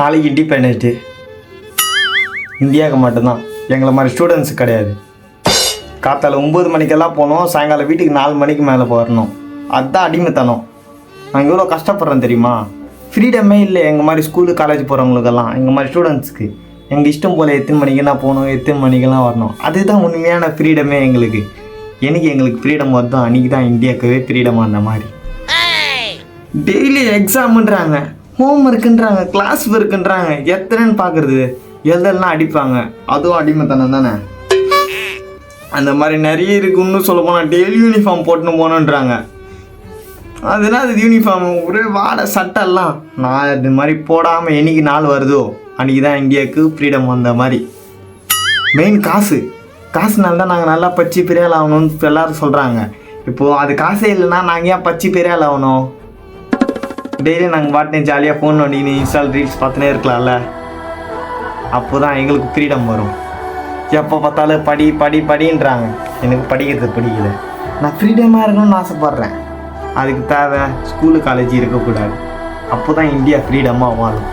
நாளைக்கு independence day. இந்தியாவுக்கு மட்டும்தான், எங்களை மாதிரி ஸ்டூடெண்ட்ஸு கிடையாது. காத்தால 9 மணிக்கெல்லாம் போனோம், சாயங்காலம் வீட்டுக்கு 4 மணிக்கு மேலே வரணும். அதுதான் அடிமைத்தனம். நாங்கள் எவ்வளோ கஷ்டப்படுறோம் தெரியுமா? ஃப்ரீடமே இல்லை எங்கள் மாதிரி ஸ்கூலு காலேஜ் போகிறவங்களுக்கெல்லாம். எங்கள் மாதிரி ஸ்டூடெண்ட்ஸுக்கு எங்கள் இஷ்டம் போல் எத்தனை மணிக்கெல்லாம் போகணும், எத்தனை மணிக்கெல்லாம் வரணும். அதுதான் உண்மையான ஃப்ரீடமே எங்களுக்கு. எனக்கு எங்களுக்கு ஃப்ரீடம் வருதோ அன்றைக்கி தான் இந்தியாவுக்கவே ஃப்ரீடமாக அந்த மாதிரி. டெய்லி எக்ஸாமுன்றாங்க, ஹோம் ஒர்க்குன்றாங்க, கிளாஸ் ஒர்க்குன்றாங்க. எத்தனைன்னு பார்க்குறது? எழுதலாம் அடிப்பாங்க. அதுவும் அடிமைத்தனம் தானே. அந்த மாதிரி நிறைய இருக்குது. இன்னும் சொல்ல போனால் டெய்லி யூனிஃபார்ம் போட்டுன்னு போகணுன்றாங்க. அதனால் அது யூனிஃபார்ம் ஒரே வாடை சட்டெல்லாம். நான் இது மாதிரி போடாமல் என்னைக்கு நாள் வருதோ அன்றைக்கி தான் இந்தியாவுக்கு ஃப்ரீடம் வந்த மாதிரி. மெயின் காசுனால தான் நாங்கள் நல்லா பச்சு பெரிய ஆள் ஆகணும்னு எல்லோரும் சொல்கிறாங்க. இப்போது அது காசே இல்லைன்னா நாங்கள் ஏன் பச்சு பெரிய ஆள் ஆகணும்? டெய்லி நாங்கள் பாட்டுனே ஜாலியாக ஃபோன் நோண்டின்னு இன்ஸ்டால் ரீல்ஸ் பார்த்துனே இருக்கலாம்ல. அப்போ தான் எங்களுக்கு ஃப்ரீடம் வரும். எப்போ பார்த்தாலும் படின்றாங்க. எனக்கு படிக்கிறது பிடிக்கல. நான் ஃப்ரீடமாக இருக்கணும்னு ஆசைப்பட்றேன். அதுக்கு தேவை ஸ்கூலு காலேஜ் இருக்கக்கூடாது. அப்போ தான் இந்தியா ஃப்ரீடமாக வாழும்.